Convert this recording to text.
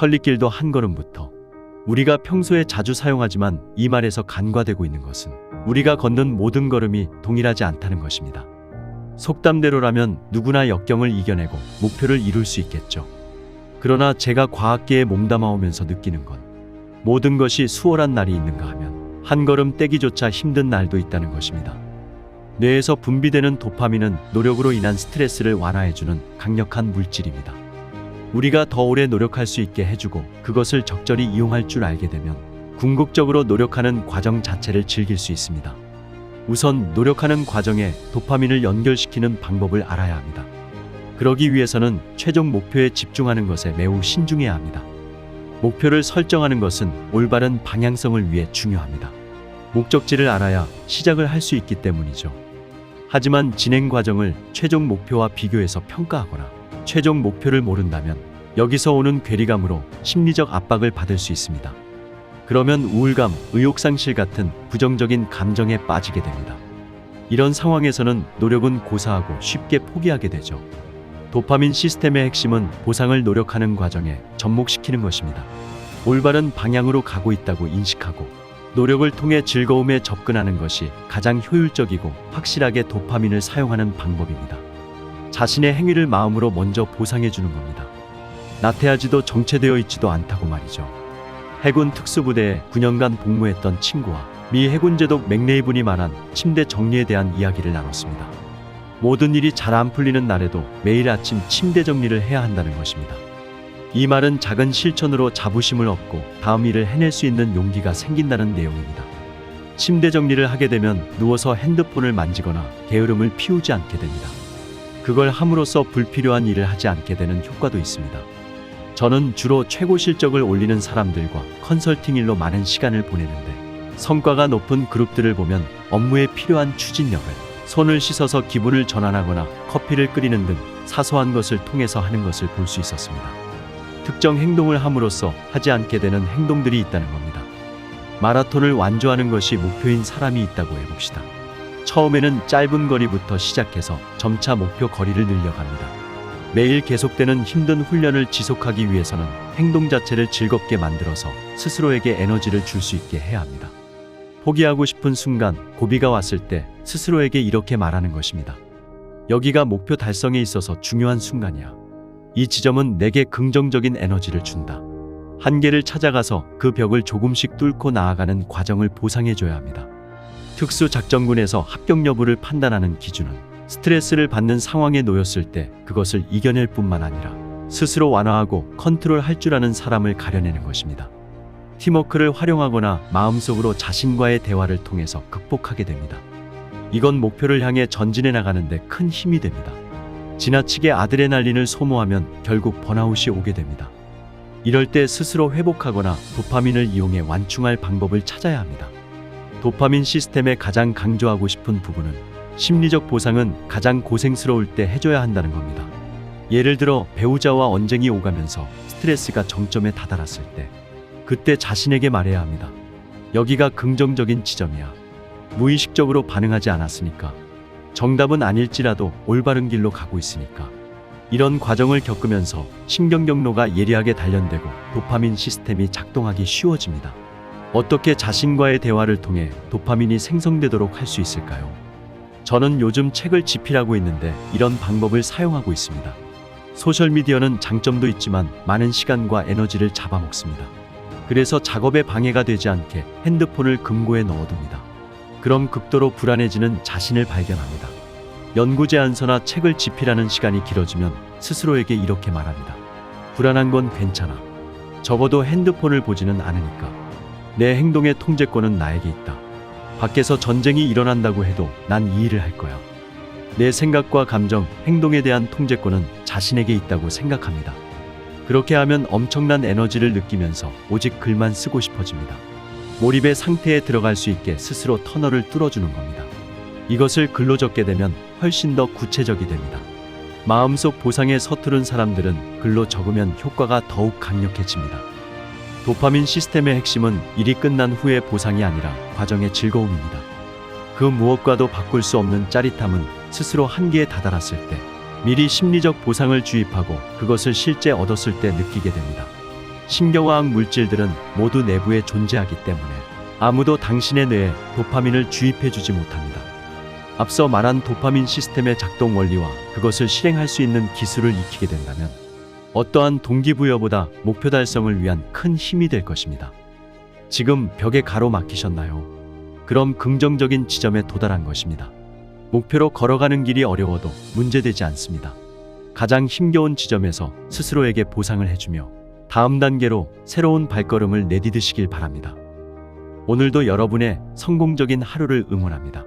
천리길도 한 걸음부터. 우리가 평소에 자주 사용하지만 이 말에서 간과되고 있는 것은 우리가 걷는 모든 걸음이 동일하지 않다는 것입니다. 속담대로라면 누구나 역경을 이겨내고 목표를 이룰 수 있겠죠. 그러나 제가 과학계에 몸담아오면서 느끼는 건 모든 것이 수월한 날이 있는가 하면 한 걸음 떼기조차 힘든 날도 있다는 것입니다. 뇌에서 분비되는 도파민은 노력으로 인한 스트레스를 완화해주는 강력한 물질입니다. 우리가 더 오래 노력할 수 있게 해주고 그것을 적절히 이용할 줄 알게 되면 궁극적으로 노력하는 과정 자체를 즐길 수 있습니다. 우선 노력하는 과정에 도파민을 연결시키는 방법을 알아야 합니다. 그러기 위해서는 최종 목표에 집중하는 것에 매우 신중해야 합니다. 목표를 설정하는 것은 올바른 방향성을 위해 중요합니다. 목적지를 알아야 시작을 할 수 있기 때문이죠. 하지만 진행 과정을 최종 목표와 비교해서 평가하거나 최종 목표를 모른다면 여기서 오는 괴리감으로 심리적 압박을 받을 수 있습니다. 그러면 우울감, 의욕상실 같은 부정적인 감정에 빠지게 됩니다. 이런 상황에서는 노력은 고사하고 쉽게 포기하게 되죠. 도파민 시스템의 핵심은 보상을 노력하는 과정에 접목시키는 것입니다. 올바른 방향으로 가고 있다고 인식하고 노력을 통해 즐거움에 접근하는 것이 가장 효율적이고 확실하게 도파민을 사용하는 방법입니다. 자신의 행위를 마음으로 먼저 보상해 주는 겁니다. 나태하지도 정체되어 있지도 않다고 말이죠. 해군 특수부대에 9년간 복무했던 친구와 미 해군제독 맥레이븐이 말한 침대 정리에 대한 이야기를 나눴습니다. 모든 일이 잘 안 풀리는 날에도 매일 아침 침대 정리를 해야 한다는 것입니다. 이 말은 작은 실천으로 자부심을 얻고 다음 일을 해낼 수 있는 용기가 생긴다는 내용입니다. 침대 정리를 하게 되면 누워서 핸드폰을 만지거나 게으름을 피우지 않게 됩니다. 그걸 함으로써 불필요한 일을 하지 않게 되는 효과도 있습니다. 저는 주로 최고 실적을 올리는 사람들과 컨설팅 일로 많은 시간을 보내는데 성과가 높은 그룹들을 보면 업무에 필요한 추진력을, 손을 씻어서 기분을 전환하거나 커피를 끓이는 등 사소한 것을 통해서 하는 것을 볼 수 있었습니다. 특정 행동을 함으로써 하지 않게 되는 행동들이 있다는 겁니다. 마라톤을 완주하는 것이 목표인 사람이 있다고 해봅시다. 처음에는 짧은 거리부터 시작해서 점차 목표 거리를 늘려갑니다. 매일 계속되는 힘든 훈련을 지속하기 위해서는 행동 자체를 즐겁게 만들어서 스스로에게 에너지를 줄 수 있게 해야 합니다. 포기하고 싶은 순간, 고비가 왔을 때 스스로에게 이렇게 말하는 것입니다. 여기가 목표 달성에 있어서 중요한 순간이야. 이 지점은 내게 긍정적인 에너지를 준다. 한계를 찾아가서 그 벽을 조금씩 뚫고 나아가는 과정을 보상해줘야 합니다. 특수작전군에서 합격 여부를 판단하는 기준은 스트레스를 받는 상황에 놓였을 때 그것을 이겨낼 뿐만 아니라 스스로 완화하고 컨트롤할 줄 아는 사람을 가려내는 것입니다. 팀워크를 활용하거나 마음속으로 자신과의 대화를 통해서 극복하게 됩니다. 이건 목표를 향해 전진해 나가는데 큰 힘이 됩니다. 지나치게 아드레날린을 소모하면 결국 번아웃이 오게 됩니다. 이럴 때 스스로 회복하거나 도파민을 이용해 완충할 방법을 찾아야 합니다. 도파민 시스템에 가장 강조하고 싶은 부분은 심리적 보상은 가장 고생스러울 때 해줘야 한다는 겁니다. 예를 들어 배우자와 언쟁이 오가면서 스트레스가 정점에 다다랐을 때 그때 자신에게 말해야 합니다. 여기가 긍정적인 지점이야. 무의식적으로 반응하지 않았으니까. 정답은 아닐지라도 올바른 길로 가고 있으니까. 이런 과정을 겪으면서 신경 경로가 예리하게 단련되고 도파민 시스템이 작동하기 쉬워집니다. 어떻게 자신과의 대화를 통해 도파민이 생성되도록 할 수 있을까요? 저는 요즘 책을 집필하고 있는데 이런 방법을 사용하고 있습니다. 소셜미디어는 장점도 있지만 많은 시간과 에너지를 잡아먹습니다. 그래서 작업에 방해가 되지 않게 핸드폰을 금고에 넣어둡니다. 그럼 극도로 불안해지는 자신을 발견합니다. 연구 제안서나 책을 집필하는 시간이 길어지면 스스로에게 이렇게 말합니다. 불안한 건 괜찮아. 적어도 핸드폰을 보지는 않으니까. 내 행동의 통제권은 나에게 있다. 밖에서 전쟁이 일어난다고 해도 난 이 일을 할 거야. 내 생각과 감정, 행동에 대한 통제권은 자신에게 있다고 생각합니다. 그렇게 하면 엄청난 에너지를 느끼면서 오직 글만 쓰고 싶어집니다. 몰입의 상태에 들어갈 수 있게 스스로 터널을 뚫어주는 겁니다. 이것을 글로 적게 되면 훨씬 더 구체적이 됩니다. 마음속 보상에 서투른 사람들은 글로 적으면 효과가 더욱 강력해집니다. 도파민 시스템의 핵심은 일이 끝난 후의 보상이 아니라 과정의 즐거움입니다. 그 무엇과도 바꿀 수 없는 짜릿함은 스스로 한계에 다다랐을 때 미리 심리적 보상을 주입하고 그것을 실제 얻었을 때 느끼게 됩니다. 신경화학 물질들은 모두 내부에 존재하기 때문에 아무도 당신의 뇌에 도파민을 주입해주지 못합니다. 앞서 말한 도파민 시스템의 작동 원리와 그것을 실행할 수 있는 기술을 익히게 된다면 어떠한 동기부여보다 목표 달성을 위한 큰 힘이 될 것입니다. 지금 벽에 가로막히셨나요? 그럼 긍정적인 지점에 도달한 것입니다. 목표로 걸어가는 길이 어려워도 문제되지 않습니다. 가장 힘겨운 지점에서 스스로에게 보상을 해주며 다음 단계로 새로운 발걸음을 내디디시길 바랍니다. 오늘도 여러분의 성공적인 하루를 응원합니다.